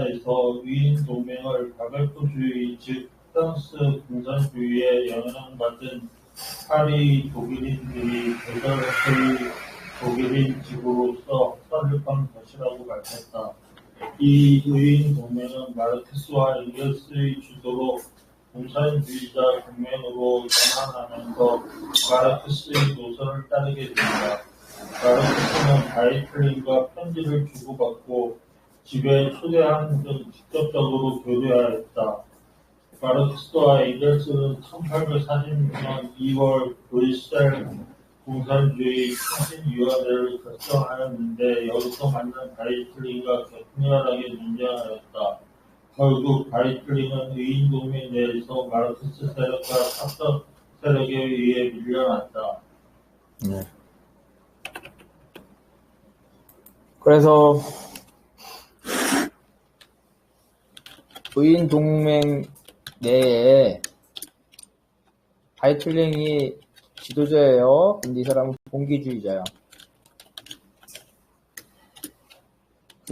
에서 위인 동맹을 바베프주의 즉 프랑스 공산주의에 영향받은 파리 독일인들이 대전의 독일인 지구로서 설립한 것이라고 밝혔다. 이 위인 동맹은 마르크스와 엥겔스의 주도로 공산주의자 동맹으로 연합하면서 마르크스의 노선을 따르게 된다. 마르크스는 바이틀린과 편지를 주고받고 집에 초대한 등 직접적으로 교류하였다. 마르크스와 엥겔스는 1846년 2월 브뤼셀 공산주의 통신위원회를 결성하였는데 여기서 만난 바이틀린과 격렬하게 논쟁하였다. 결국 바이틀린은 의인동맹 내에서 마르크스 세력과 사적 세력에 의해 밀려났다. 네. 그래서 의인동맹 내에 바이틀링이 지도자예요. 근데 이 사람은 봉기주의자야.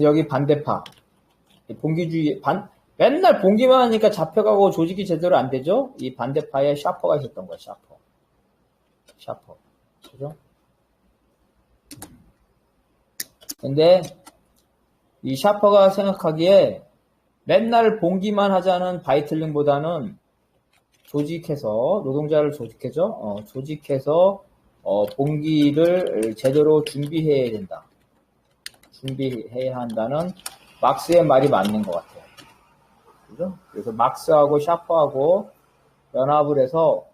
여기 반대파. 봉기주의, 맨날 봉기만 하니까 잡혀가고 조직이 제대로 안 되죠? 이 반대파에 샤퍼가 있었던 거야, 샤퍼. 그죠? 근데 이 샤퍼가 생각하기에 맨날 봉기만 하자는 바이틀링보다는 조직해서 노동자를 조직해서 봉기를 제대로 준비해야 된다. 준비해야 한다는 막스의 말이 맞는 것 같아요. 그죠? 그래서 막스하고 샤퍼하고 연합을 해서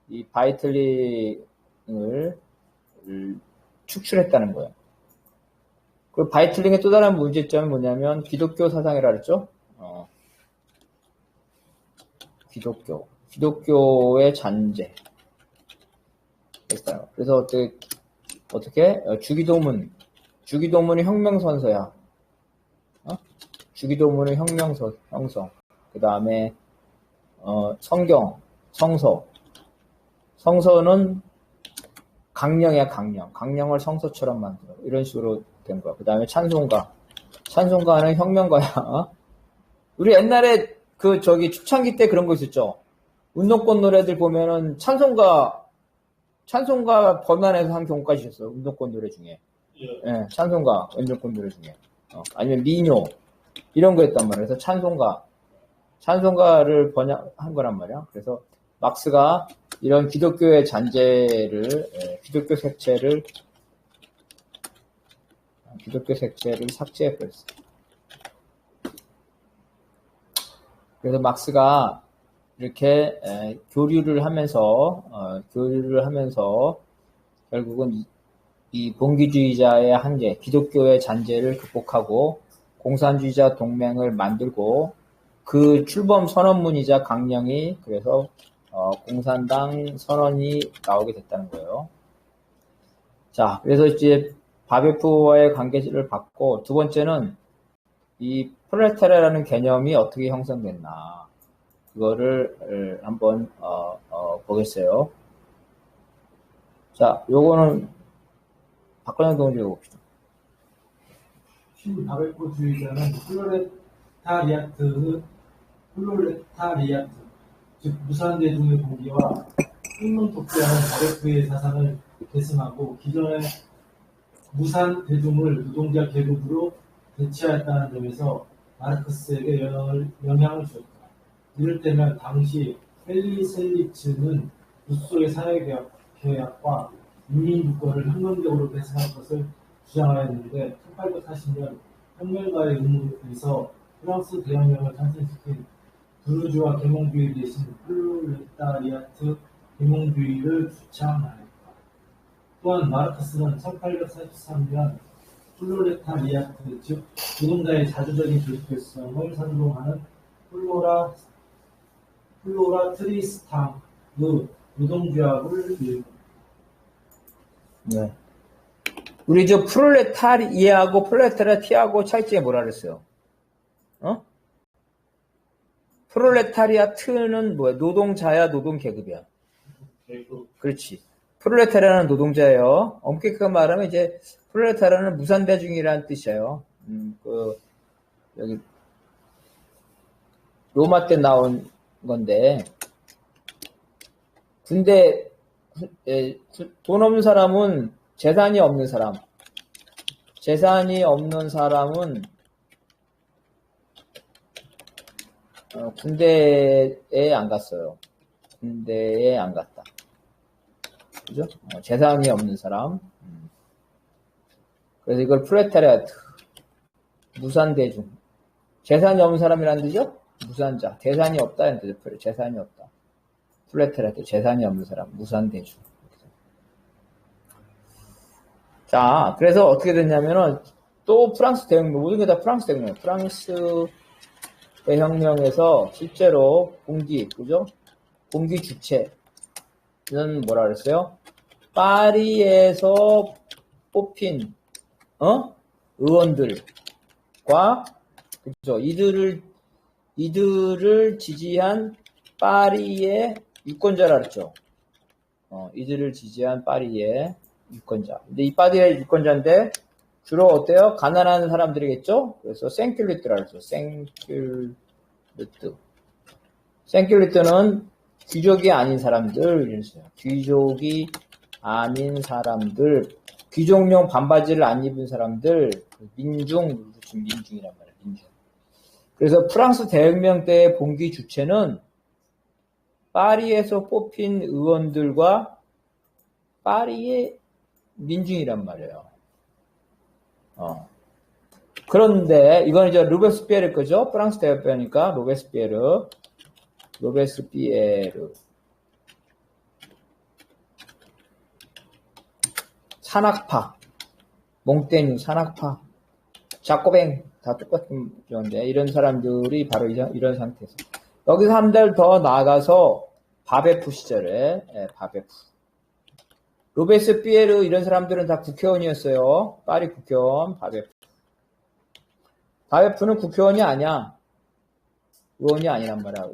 이 바이틀링을 축출했다는 거예요. 그 바이틀링의 또 다른 문제점은 뭐냐면 기독교 사상이라 그랬죠? 기독교의 잔재. 그래서 어떻게? 주기도문이 혁명선서야. 주기도문은 형성. 그 다음에, 성서는 강령이야, 강령. 강령을 성서처럼 만들어. 이런 식으로 된 거야. 그 다음에 찬송가는 혁명가야. 우리 옛날에 초창기 때 그런 거 있었죠. 운동권 노래들 보면은 찬송가 번안해서 한 경우까지 있었어. 운동권 노래 중에. 예, 찬송가, 운동권 노래 중에. 아니면 민요. 이런 거 했단 말이야. 그래서 찬송가를 번역한 거란 말이야. 그래서 막스가 이런 기독교의 잔재를, 기독교 색채를 삭제해버렸어. 그래서 막스가 이렇게 교류를 하면서 결국은 이 봉기주의자의 한계, 기독교의 잔재를 극복하고 공산주의자 동맹을 만들고 그 출범 선언문이자 강령이 그래서 공산당 선언이 나오게 됐다는 거예요. 자, 그래서 이제 바베프와의 관계를 봤고 두 번째는 이 프롤레타리아라는 개념이 어떻게 형성됐나 그거를 한번 보겠어요. 자, 요거는 박근혜 동지 봅시다. 신바베프주의자는 플로레타리아트, 즉 무산대중의 봉기와 혁명 독재하는 바베프의 사상을 계승하고 기존의 무산대중을 노동자 계급으로 대체하였다는 점에서 마르크스에게 영향을 주었다. 이를테면 당시 헬리셀리츠는 루소의 사회계약과 인민주권을 혁명적으로 계승할 것을 주장하였는데 1840년 혁명가의 의무에서 프랑스 대혁명을 탄생시킨 부르주아 계몽주의 대신 프롤레타리아트 계몽주의를 주창하였다. 또한 마르크스는 1843년 플로레타리아트, 즉 노동자의 자주적인 조직결성을 선동하는 플로라 트리스탕의 노동조합을 일구. 네. 우리 프롤레타리아하고 플로레타리아하고 차이점이 뭐라 그랬어요? 프롤레타리아트는 뭐야? 노동자야, 노동계급이야. 그렇지. 프롤레타리아는 노동자예요. 엄격하게 말하면 이제 프롤레타리아는 무산대중이라는 뜻이에요. 여기 로마 때 나온 건데, 군대, 돈 없는 사람은 재산이 없는 사람, 재산이 없는 사람은 군대에 안 갔어요. 군대에 안 갔다. 그죠? 재산이 없는 사람. 그래서 이걸 프레타리아트, 무산대중. 재산이 없는 사람이라는 뜻이죠? 무산자. 재산이 없다는 뜻이죠. 재산이 없다. 프레타리아트, 재산이 없는 사람, 무산대중. 자, 그래서 어떻게 됐냐면은 또 프랑스 대혁명, 모든 게 다 프랑스 대혁명. 프랑스 대혁명에서 실제로 공기, 그죠? 공기 주체는 뭐라 그랬어요? 파리에서 뽑힌 의원들과 그죠? 이들을 지지한 파리의 유권자라 그랬죠. 이들을 지지한 파리의 유권자. 근데 이 파리의 유권자인데 주로 어때요? 가난한 사람들이겠죠? 그래서 생큘리트라 그랬죠. 생큘리트. 생큘리트는 귀족이 아닌 사람들, 이랬어요. 귀족이 아닌 사람들, 귀족용 반바지를 안 입은 사람들, 민중이란 말이에요, 민중. 그래서 프랑스 대혁명 때의 봉기 주체는 파리에서 뽑힌 의원들과 파리의 민중이란 말이에요. 그런데, 이건 이제 로베스피에르 거죠? 프랑스 대혁명이니까, 로베스피에르. 산악파, 몽테뉴, 산악파, 자코뱅, 다 똑같은 건데, 이런 사람들이 바로 이런 상태에서. 여기서 한 달 더 나아가서, 바베프 시절에, 바베프. 로베스피에르 이런 사람들은 다 국회의원이었어요. 파리 국회의원, 바베프. 바베프는 국회의원이 아니야. 의원이 아니란 말이야.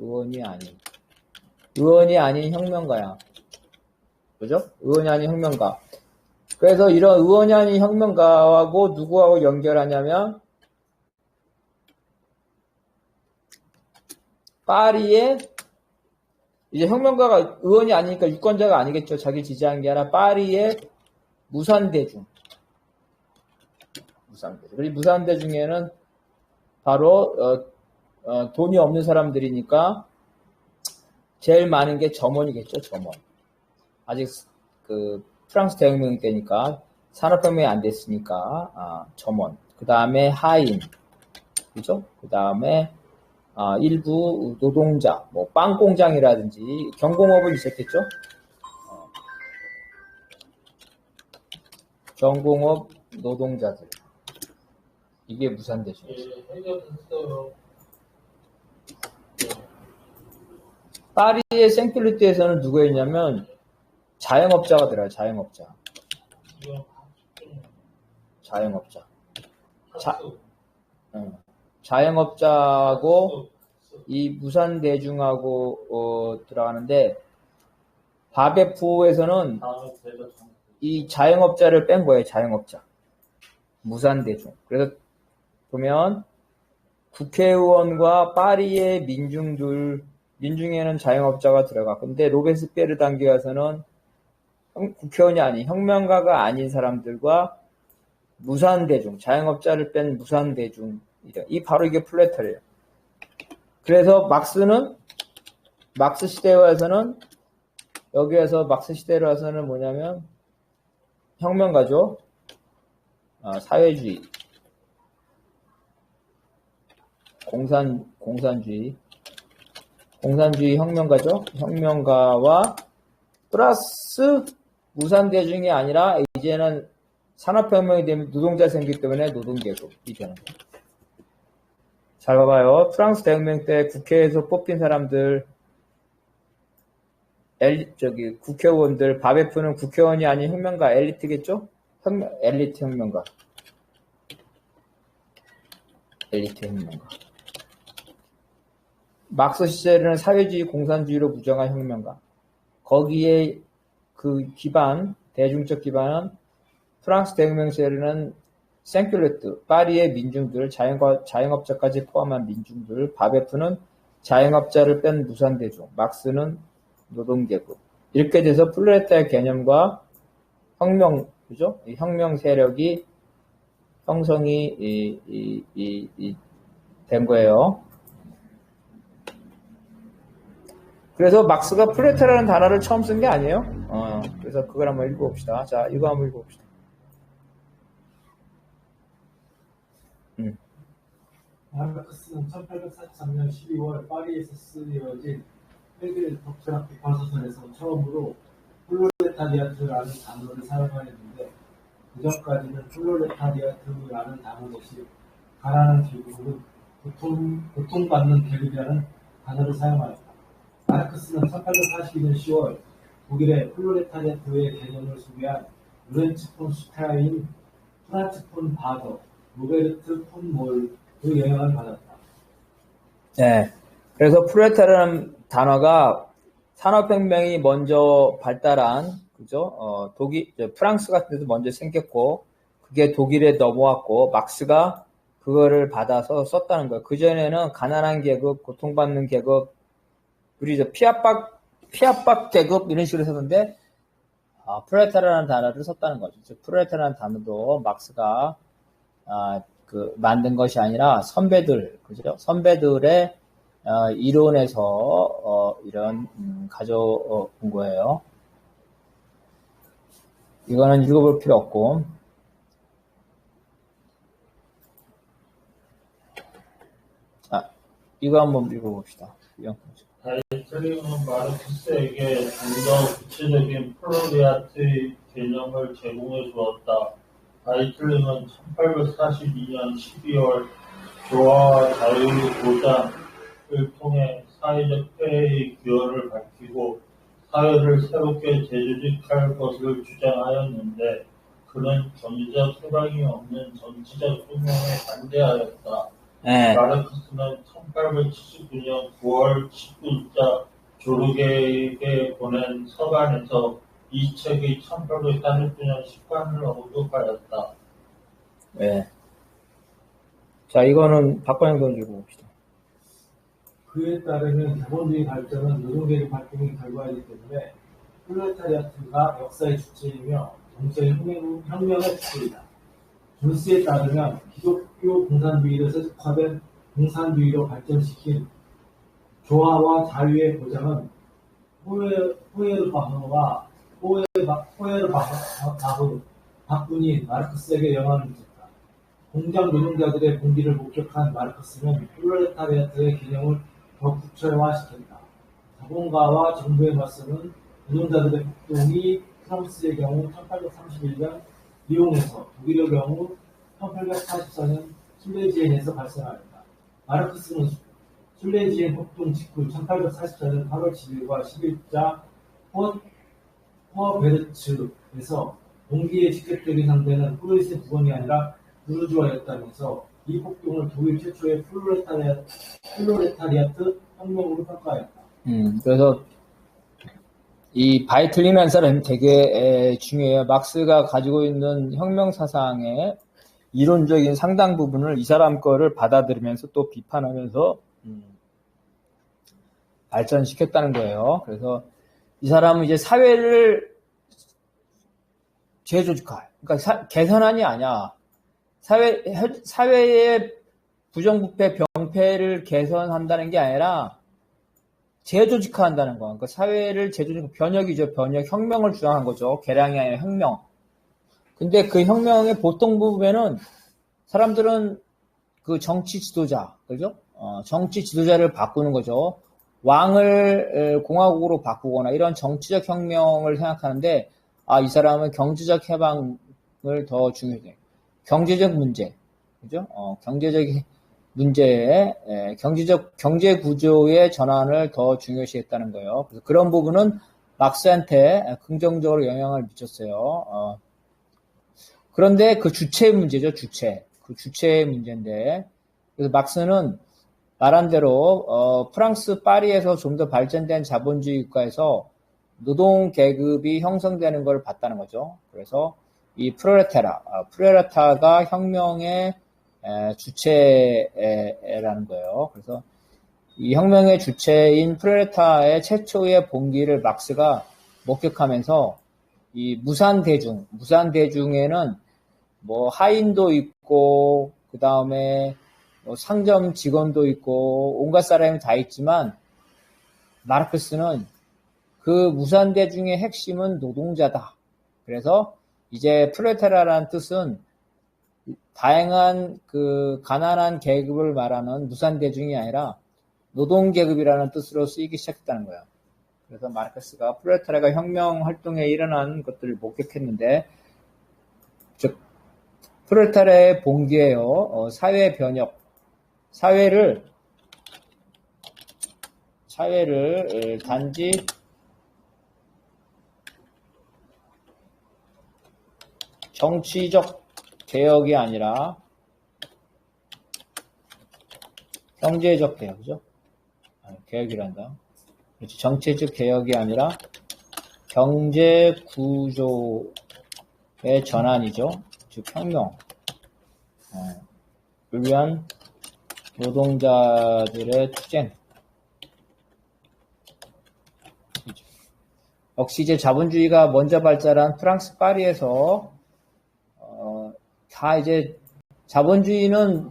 의원이 아닌 혁명가야. 그죠? 의원이 아닌 혁명가. 그래서 이런 의원이 아닌 혁명가하고 누구하고 연결하냐면 파리에 이제 혁명가가 의원이 아니니까 유권자가 아니겠죠. 자기 지지한 게 아니라 파리의 무산대중. 그리고 무산대중에는 바로 돈이 없는 사람들이니까 제일 많은 게 점원이겠죠. 점원. 아직 그 프랑스 대혁명 때니까 산업혁명이 안 됐으니까 점원. 그 다음에 하인, 그죠? 그 다음에 일부 노동자, 뭐 빵 공장이라든지 경공업은 있었겠죠? 경공업 노동자들. 이게 무산대죠. 파리의 생필리트에서는 누구였냐면 자영업자가 들어요. 자영업자. 자영업자하고 이 무산대중하고 들어가는데 바베프에서는 이 자영업자를 뺀 거예요. 자영업자. 무산대중. 그래서 보면 국회의원과 파리의 민중에는 자영업자가 들어가. 근데 로베스피에르 단계에 와서는 국회의원이 아닌 혁명가가 아닌 사람들과 무산대중, 자영업자를 뺀 무산대중. 바로 이게 플레터예요. 그래서 막스 시대에 와서는 여기에서 막스 시대로 와서는 뭐냐면 혁명가죠. 사회주의, 공산주의 혁명가죠. 혁명가와 플러스 무산대중이 아니라 이제는 산업혁명이 되면 노동자 생기기 때문에 노동계급이 되는 거예요. 잘 봐봐요. 프랑스 대혁명 때 국회에서 뽑힌 사람들, 국회의원들, 바베프는 국회의원이 아닌 혁명가, 엘리트겠죠? 엘리트 혁명가. 막스 시절에는 사회주의, 공산주의로 부정한 혁명가. 거기에 그 기반, 대중적 기반은 프랑스 대혁명 시절에는 생큘레트, 파리의 민중들, 자영업자까지 포함한 민중들, 바베프는 자영업자를 뺀 무산대중, 막스는 노동계급. 이렇게 돼서 플로레타의 개념과 혁명, 그죠? 이 혁명 세력이 형성이 된 거예요. 그래서 막스가 플로레타라는 단어를 처음 쓴 게 아니에요. 그래서 그걸 한번 읽어봅시다. 자, 이거 한번 읽어봅시다. 마르크스는 1843년 12월 파리에서 쓰여진 헤겔 독자학 비판서설에서 처음으로 플로레타리아트라는 단어를 사용하였는데 그전까지는 플로레타리아트라는 단어 대신 가난한 계급은 고통받는 계급이라는 단어를 사용하였다. 마르크스는 1842년 10월 독일의 플로레타리아트의 개념을 소개한 로렌츠 폰 슈타인, 프란츠 폰 바더, 로베르트 폰 몰 그 영향을 받았다. 네. 그래서 플로레타라는 단어가 산업혁명이 먼저 발달한, 그죠? 프랑스 같은 데도 먼저 생겼고, 그게 독일에 넘어왔고, 막스가 그거를 받아서 썼다는 거예요. 그전에는 가난한 계급, 고통받는 계급, 우리 피압박 계급, 이런 식으로 썼는데, 플로레타라는 단어를 썼다는 거죠. 플로레타라는 단어도 막스가, 만든 것이 아니라 선배들, 그죠? 선배들의 이론에서 이런 가져온 거예요. 이거는 읽어볼 필요 없고. 이거 한번 읽어봅시다. 다이틀링은 마르크스에게 좀 더 구체적인 플로레타의 개념을 제공해 주었다. 다이틀링은 1842년 12월 조화와 자유의 보장을 통해 사회적 폐해의 기여를 밝히고 사회를 새롭게 재조직할 것을 주장하였는데 그는 경제적 해방이 없는 정치적 혁명에 반대하였다. 네. 마르크스는 1879년 9월 19일자 조르게에게 보낸 서간에서 이 책의 1849년 시판을 언급하였다. 네. 자, 이거는 박관영 던지고 봅시다. 그에 따르면 자본주의 발전은 노동계급 활동의 결과이기 때문에 플로레타리아트가 역사의 주체이며 정치의 혁명의 주체이다. 존스에 따르면 기독교 공산주의를 세속화된 공산주의로 발전시킨 조화와 자유의 보장은 호에르바흐 박군인 마르크스에게 영향을 미쳤다. 공장 노동자들의 봉기를 목격한 마르크스는 플로레타리아트의 개념을 더 구체화시켰다. 자본가와 정부에 맞서는 노동자들의 폭동이 프랑스의 경우 1831년 리옹에서, 독일의 경우 1844년 술레지엔에서 발생하였다. 마르크스는 술레지엔 폭동 직후 1844년 8월 10일과 10일자 허베르츠에서 봉기에 직접적인 상대는 프로이센 부건이 아니라 부르주아였다면서 이 폭동을 독일 최초의 플로레타리아트 혁명으로 평가했다. 그래서 이 바이틀린이라는 사람이 되게 중요해요. 막스가 가지고 있는 혁명 사상의 이론적인 상당 부분을 이 사람 거를 받아들이면서 또 비판하면서 발전시켰다는 거예요. 그래서 이 사람은 이제 사회를 재조직할, 그러니까 개선안이 아니야. 사회의 부정부패, 병폐를 개선한다는 게 아니라 재조직화한다는 거. 그러니까 사회를 재조직, 변혁이죠. 변혁, 혁명을 주장한 거죠. 개량이 아니라 혁명. 근데 그 혁명의 보통 부분에는 사람들은 그 정치 지도자, 그죠? 정치 지도자를 바꾸는 거죠. 왕을 공화국으로 바꾸거나 이런 정치적 혁명을 생각하는데, 이 사람은 경제적 해방을 더 중요해. 경제적 문제, 그죠? 경제적 문제에, 경제 구조의 전환을 더 중요시했다는 거예요. 그래서 그런 부분은 막스한테 긍정적으로 영향을 미쳤어요. 그런데 그 주체의 문제죠, 주체. 그 주체의 문제인데, 그래서 막스는 말한 대로, 프랑스 파리에서 좀 더 발전된 자본주의 국가에서 노동 계급이 형성되는 걸 봤다는 거죠. 그래서 이 프로레타가 혁명의 주체라는 거예요. 그래서 이 혁명의 주체인 프롤레타의 최초의 봉기를 막스가 목격하면서 이 무산대중에는 뭐 하인도 있고 그 다음에 뭐 상점 직원도 있고 온갖 사람이 다 있지만 마르크스는 그 무산대중의 핵심은 노동자다. 그래서 이제 프롤레타라는 뜻은 다양한 그 가난한 계급을 말하는 무산대중이 아니라 노동계급이라는 뜻으로 쓰이기 시작했다는 거예요. 그래서 마르크스가 프롤레타리아가 혁명 활동에 일어난 것들을 목격했는데, 즉 프롤레타리아의 봉기예요. 사회 변혁, 사회를 단지 정치적 개혁이 아니라 경제적 개혁이죠. 개혁이란다. 그렇지. 정치적 개혁이 아니라 경제 구조의 전환이죠. 즉 혁명. 위한 노동자들의 투쟁. 역시 이제 자본주의가 먼저 발달한 프랑스 파리에서 다 이제 자본주의는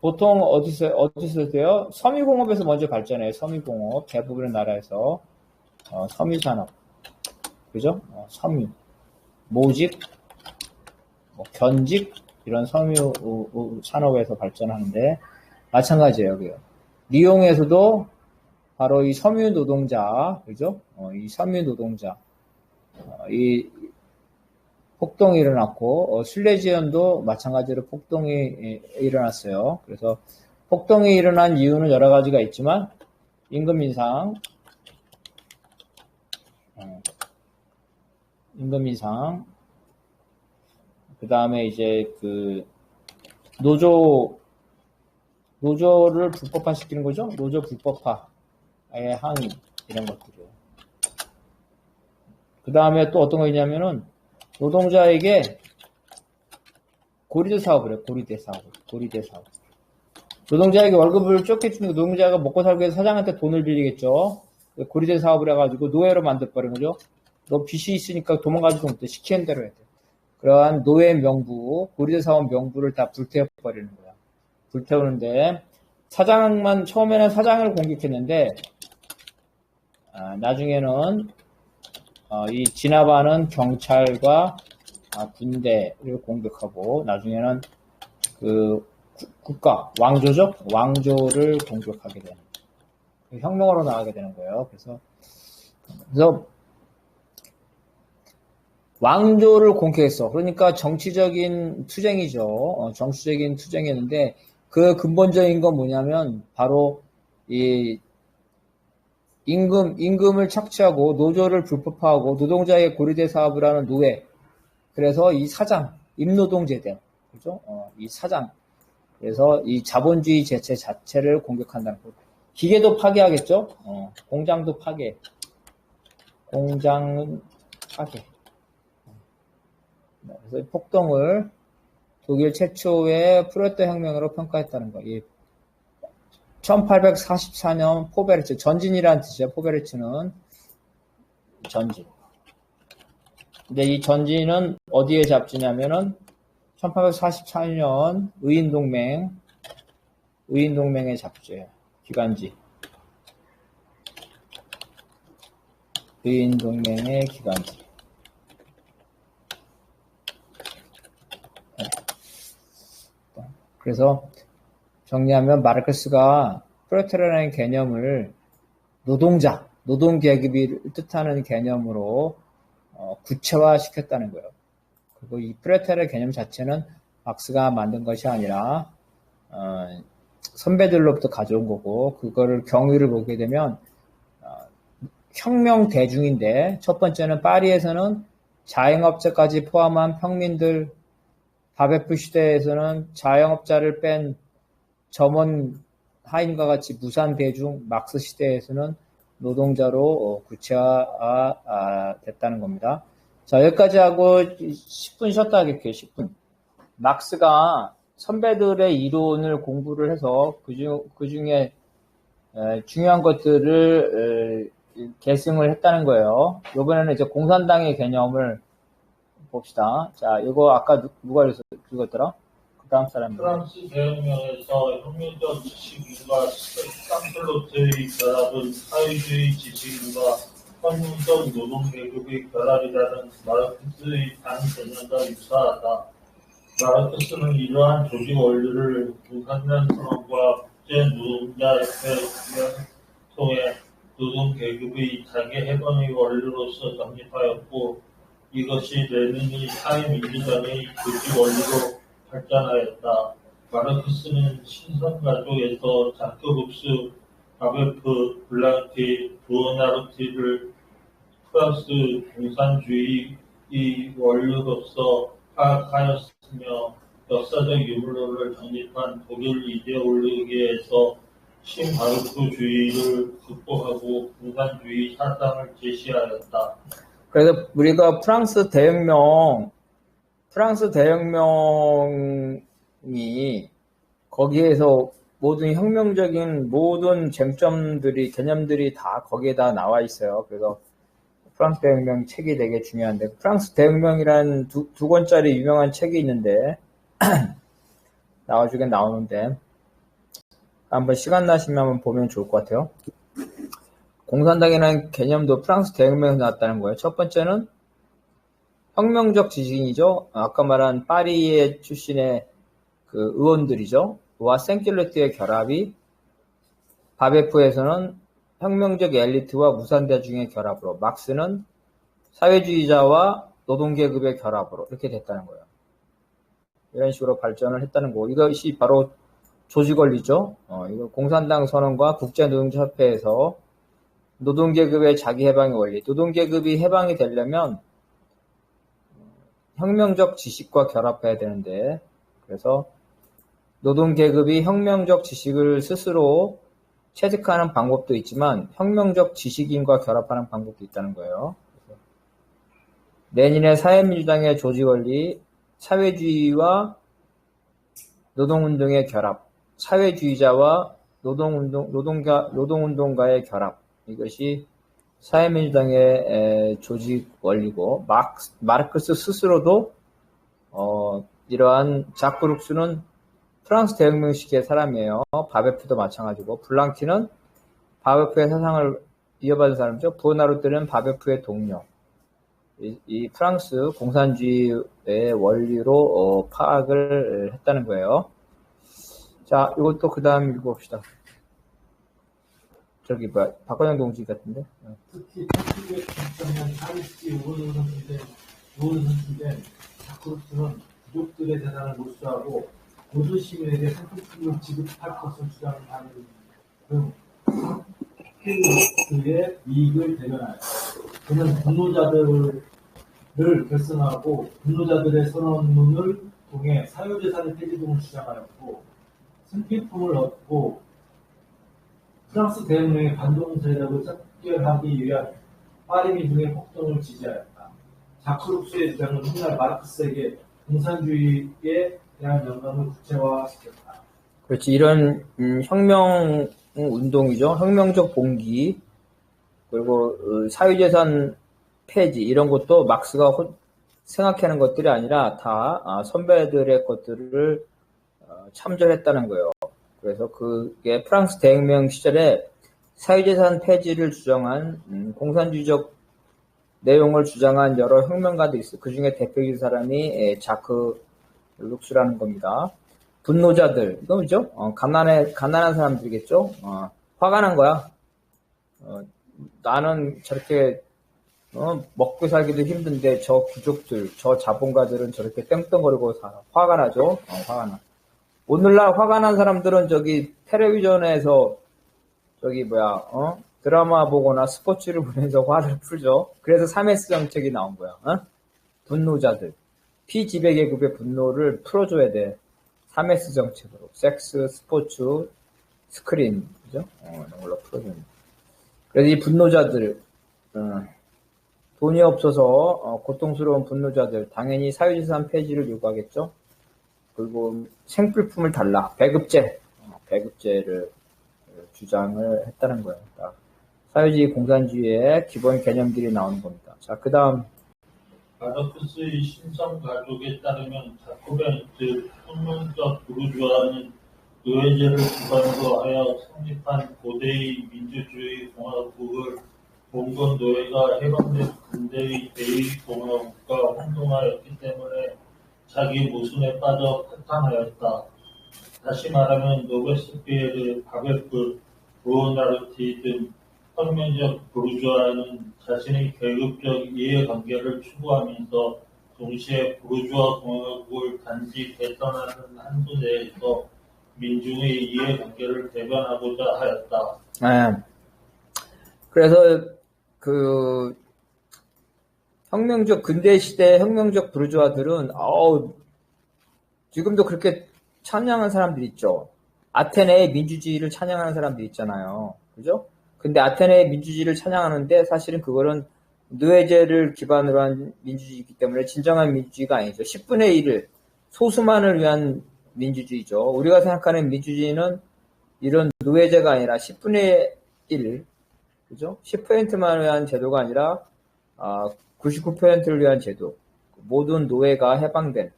보통 어디서 돼요? 섬유공업에서 먼저 발전해요. 섬유공업. 대부분의 나라에서. 섬유산업. 그죠? 섬유. 모직, 뭐 견직, 이런 섬유 산업에서 발전하는데, 마찬가지예요, 여기요. 리옹에서도 바로 이 섬유 노동자, 그죠? 이 섬유 노동자. 이 폭동이 일어났고, 술래지연도 마찬가지로 폭동이 일어났어요. 그래서 폭동이 일어난 이유는 여러 가지가 있지만, 임금 인상, 그 다음에 이제 그 노조를 불법화시키는 거죠? 노조 불법화의 항의, 이런 것들이요. 그 다음에 또 어떤 거 있냐면은, 노동자에게 고리대 사업을 해요. 고리대 사업. 노동자에게 월급을 적게 주는 노동자가 먹고 살기 위해서 사장한테 돈을 빌리겠죠. 고리대 사업을 해가지고 노예로 만들어버린 거죠. 너 빚이 있으니까 도망가지도 못해. 시키는 대로 해야 돼. 그러한 노예 명부, 고리대 사업 명부를 다 불태워버리는 거야. 불태우는데, 처음에는 사장을 공격했는데, 나중에는 이 진압하는 경찰과 군대를 공격하고, 나중에는 그 국가, 왕조를 공격하게 되는 거예요. 혁명으로 나가게 되는 거예요. 그래서 왕조를 공격했어. 그러니까 정치적인 투쟁이죠. 정치적인 투쟁이었는데, 그 근본적인 건 뭐냐면, 바로 이 임금을 착취하고 노조를 불법화하고 노동자의 고리대 사업을 하는 노예. 그래서 이 사장, 임노동제대. 그죠? 이 사장. 그래서 이 자본주의 제체 자체를 공격한다는 거죠. 기계도 파괴하겠죠? 공장도 파괴. 공장은 파괴. 그래서 폭동을 독일 최초의 프롤레타 혁명으로 평가했다는 거예요. 1844년 포베르츠, 전진이라는 뜻이죠. 포베르츠는 전진. 근데 이 전진은 어디에 잡지냐면은 1844년 의인동맹의 잡지예요. 기간지. 의인동맹의 기간지. 그래서 정리하면 마르크스가 프롤레타리아라는 개념을 노동계급이 뜻하는 개념으로 구체화시켰다는 거예요. 그리고 이 프롤레타리아 개념 자체는 막스가 만든 것이 아니라 선배들로부터 가져온 거고, 그거를 경위를 보게 되면 혁명 대중인데, 첫 번째는 파리에서는 자영업자까지 포함한 평민들, 바베프 시대에서는 자영업자를 뺀 점원 하인과 같이 무산 대중, 막스 시대에서는 노동자로 구체화 됐다는 겁니다. 자, 여기까지 하고 10분 쉬었다 하겠게요. 10분. 막스가 선배들의 이론을 공부를 해서 그 중에 중요한 것들을 계승을 했다는 거예요. 이번에는 이제 공산당의 개념을 봅시다. 자, 이거 아까 누가 읽었더라? 그 다음 사람이. 프랑스 대혁명에서 혁명적 지식인과 쌍플로트의 결합은 사회주의 지식인과 혁명적 노동계급의 결합이라는 마르크스의 당 개념과 유사하다. 마르크스는 이러한 조직 원리를 공산당 선언과 국제노동자협회를 통해 노동계급의 자기 해방의 원리로서 정립하였고, 이것이 레닌의 사회민주당의 조직 원리로 발전하였다. 마르크스는 신선가족에서 자크룩스, 바베프, 블랑키, 부어나르티를 프랑스 공산주의의 원료로서 파악하였으며 역사적 유물로를 정립한 독일 이데올로기에서 신바르크주의를 극복하고 공산주의 사상을 제시하였다. 그래서 우리가 프랑스 대혁명이 거기에서 모든 혁명적인 모든 쟁점들이, 개념들이 다 거기에다 나와 있어요. 그래서 프랑스 대혁명 책이 되게 중요한데, 프랑스 대혁명이라는 두 권짜리 유명한 책이 있는데, 나중에 나오는데, 한번 시간 나시면 한번 보면 좋을 것 같아요. 공산당이라는 개념도 프랑스 대혁명에서 나왔다는 거예요. 첫 번째는 혁명적 지식인이죠. 아까 말한 파리의 출신의 그 의원들이죠. 와 생킬레트의 결합이 바베프에서는 혁명적 엘리트와 무산대중의 결합으로, 막스는 사회주의자와 노동계급의 결합으로 이렇게 됐다는 거예요. 이런 식으로 발전을 했다는 거고, 이것이 바로 조직원리죠. 이거 공산당 선언과 국제노동자협회에서 노동계급의 자기 해방의 원리, 노동계급이 해방이 되려면 혁명적 지식과 결합해야 되는데, 그래서 노동계급이 혁명적 지식을 스스로 체득하는 방법도 있지만 혁명적 지식인과 결합하는 방법도 있다는 거예요. 레닌의 사회민주당의 조직원리, 사회주의와 노동운동의 결합, 사회주의자와 노동운동가의 결합, 이것이 사회민주당의 조직 원리고, 마르크스 스스로도 이러한 자크룩스는 프랑스 대혁명 시기의 사람이에요. 바베프도 마찬가지고, 블랑키는 바베프의 사상을 이어받은 사람이죠. 부어나르테는 바베프의 동료. 이 프랑스 공산주의의 원리로 파악을 했다는 거예요. 자, 이것도 그 다음 읽어봅시다. 저기 뭐야, 박건영 동지 같은데. 특히 1990년 파리시 우원 선출된 자크루스는 부족들의 재산을 몰수하고 모든 시민에게 상품을 지급할 것을 주장하는 등 그의 이익을 대변하였다. 그는 분노자들을 결성하고 분노자들의 선언문을 통해 사유재산의 폐지 등을 주장하였고, 승필품을 얻고 프랑스 대혁명의 반동 세력을 척결하기 위한 파리 민중의 폭동을 지지하였다. 자크룩스의 주장은 훗날 마르크스에게 공산주의에 대한 영감을 구체화시켰다. 그렇지. 이런 혁명 운동이죠. 혁명적 봉기, 그리고 사유재산 폐지, 이런 것도 막스가 생각하는 것들이 아니라 다 선배들의 것들을 참조했다는 거예요. 그래서 그게 프랑스 대혁명 시절에 사유재산 폐지를 주장한 공산주의적 내용을 주장한 여러 혁명가들이 있어요. 그 중에 대표적인 사람이 자크 룩스라는 겁니다. 분노자들, 이거 뭐죠? 가난한 사람들이겠죠? 화가 난 거야. 나는 저렇게 먹고 살기도 힘든데 저 귀족들, 저 자본가들은 저렇게 떵떵거리고 살아. 화가 나죠? 화가 나. 오늘날 화가 난 사람들은 저기 텔레비전에서 저기 드라마 보거나 스포츠를 보면서 화를 풀죠. 그래서 3S 정책이 나온 거야. 분노자들, 피지배계급의 분노를 풀어줘야 돼. 3S 정책으로. 섹스, 스포츠, 스크린, 그죠? 이런 걸로 풀어주는. 그래서 이 분노자들, 돈이 없어서 고통스러운 분노자들, 당연히 사유재산 폐지를 요구하겠죠. 그리고 생필품을 달라. 배급제를 주장을 했다는 거예요. 사회주의 공산주의의 기본 개념들이 나오는 겁니다. 자, 그 다음. 마르크스의 신성 가족에 따르면 자코벤, 즉 혁명적 부르주아는 노예제를 기반으로 하여 성립한 고대의 민주주의 공화국을 봉건 노예가 해방된 근대의 대의공화국과 혼동하였기 때문에 자기 모순에 빠져 패탄하였다. 다시 말하면 로베스피에르, 바베프, 보나르티 등 혁명적 부르주아는 자신의 계급적 이해관계를 추구하면서 동시에 부르주아 공화국을 단지 개선하는 한도 내에서 민중의 이해관계를 대변하고자 하였다. 네. 그래서 근대 시대 혁명적 부르주아들은 지금도 그렇게 찬양하는 사람들 있죠. 아테네의 민주주의를 찬양하는 사람들 있잖아요. 그죠? 근데 아테네의 민주주의를 찬양하는데 사실은 그거는 노예제를 기반으로 한 민주주의이기 때문에 진정한 민주주의가 아니죠. 10분의 1을 소수만을 위한 민주주의죠. 우리가 생각하는 민주주의는 이런 노예제가 아니라 10분의 1, 그죠? 10%만 위한 제도가 아니라 99%를 위한 제도. 모든 노예가 해방된,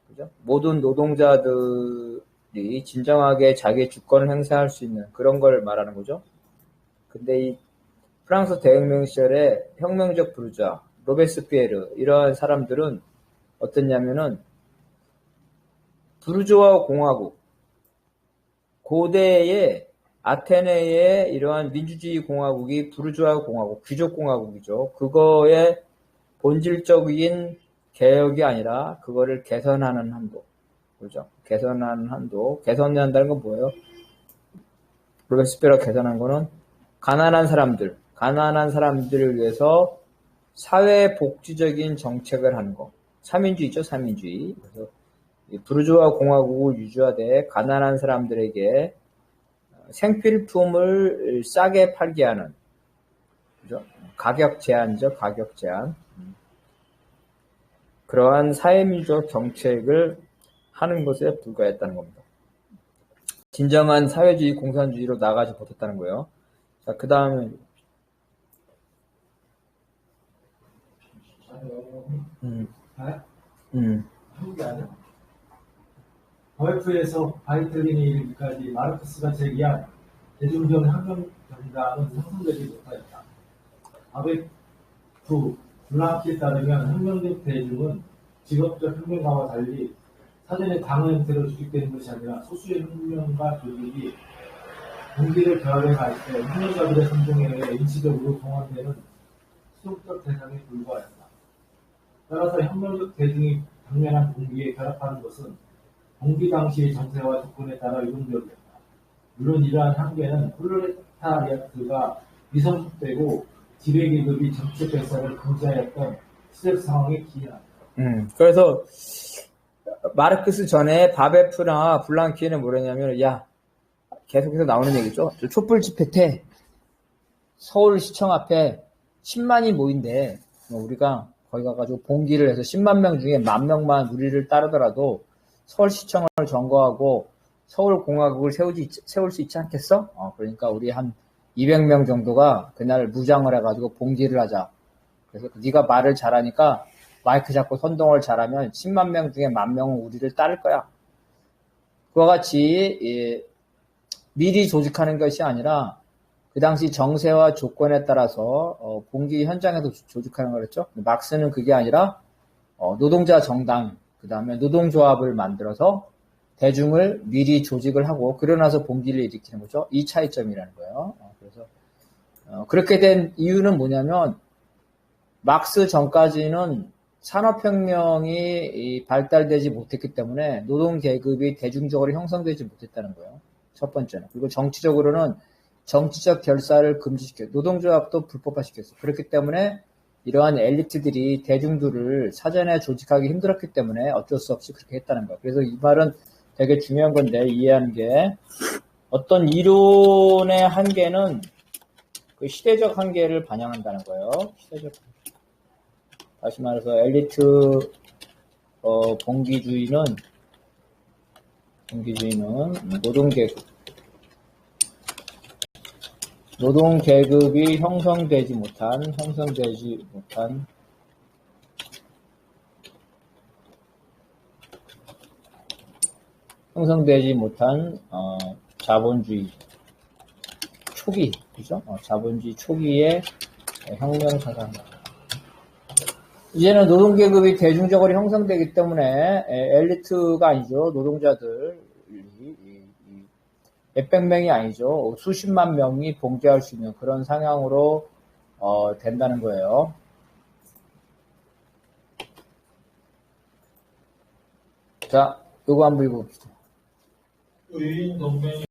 그죠? 모든 노동자들이 진정하게 자기의 주권을 행사할 수 있는 그런 걸 말하는 거죠. 근데 이 프랑스 대혁명 시절에 혁명적 부르주아, 로베스피에르 이러한 사람들은 어떻냐면은 부르주아 공화국, 고대의 아테네의 이러한 민주주의 공화국이 부르주아 공화국, 귀족 공화국이죠. 그거의 본질적인 개혁이 아니라 그거를 개선하는 한도, 그죠? 개선하는 한도, 개선한다는 건 뭐예요? 로베스피에르가 개선한 거는 가난한 사람들을 위해서 사회복지적인 정책을 하는 거. 삼인주의죠, 삼인주의. 그래서 부르주아 공화국을 유지하되 가난한 사람들에게 생필품을 싸게 팔게 하는, 그죠? 가격 제한이죠, 가격 제한. 그러한 사회민주적 정책을 하는 것에 불과했다는 겁니다. 진정한 사회주의 공산주의로 나가지 못했다는 거예요. 자, 그 다음에 한국이 아니야? OF에서 바이틀린이 이르기까지 마르크스가 제기한 대중적 혁명 정당은 형성되지 못하였다. 아베프 블랑키에 따르면 혁명적 대중은 직업적 혁명가와 달리 사전에 당의 형태로 조직되는 것이 아니라 소수의 혁명가 조직이 동기를 결합해 갈 때 혁명가들의 선동에 의해 인치적으로 동원되는 수동적 대상에 불과하였다. 따라서 혁명적 대중이 당면한 동기에 결합하는 것은 동기 당시의 정세와 조건에 따라 유동적이었다. 물론 이러한 한계는 프롤레타리아트가 미성숙되고 지배계급이 정치 발상을 금지하였던 시대 상황에 기인한다. 그래서 마르크스 전에 바베프나 블랑키에는 뭐랬냐면, 계속해서 나오는 얘기죠. 촛불 집회 때 서울시청 앞에 10만이 모인대. 우리가 거기 가가지고 봉기를 해서 10만 명 중에 10,000명만 우리를 따르더라도 서울시청을 점거하고 서울공화국을 세울 수 있지 않겠어? 그러니까 우리 한 200명 정도가 그날 무장을 해가지고 봉기를 하자. 그래서 네가 말을 잘하니까 마이크 잡고 선동을 잘하면 10만 명 중에 10,000명은 우리를 따를 거야. 그와 같이 미리 조직하는 것이 아니라 그 당시 정세와 조건에 따라서 봉기 현장에서 조직하는 거랬죠. 막스는 그게 아니라 노동자 정당, 그 다음에 노동조합을 만들어서 대중을 미리 조직을 하고 그러나서 봉기를 일으키는 거죠. 이 차이점이라는 거예요. 그래서 그렇게 된 이유는 뭐냐면 막스 전까지는 산업혁명이 발달되지 못했기 때문에 노동계급이 대중적으로 형성되지 못했다는 거예요. 첫 번째는. 그리고 정치적으로는 정치적 결사를 금지시켰어요. 노동조합도 불법화시켰어요. 그렇기 때문에 이러한 엘리트들이 대중들을 사전에 조직하기 힘들었기 때문에 어쩔 수 없이 그렇게 했다는 거예요. 그래서 이 말은 되게 중요한 건데 이해하는 게 어떤 이론의 한계는 그 시대적 한계를 반영한다는 거예요. 다시 말해서 엘리트 봉기주의는 경기주의는 노동계급이 형성되지 못한 자본주의 초기, 그죠? 자본주의 초기의 혁명 사상. 이제는 노동계급이 대중적으로 형성되기 때문에 엘리트가 아니죠. 노동자들이 몇백 명이 아니죠. 수십만 명이 봉제할 수 있는 그런 상황으로 된다는 거예요. 자, 요거 한번 읽어봅시다. 의인 동맹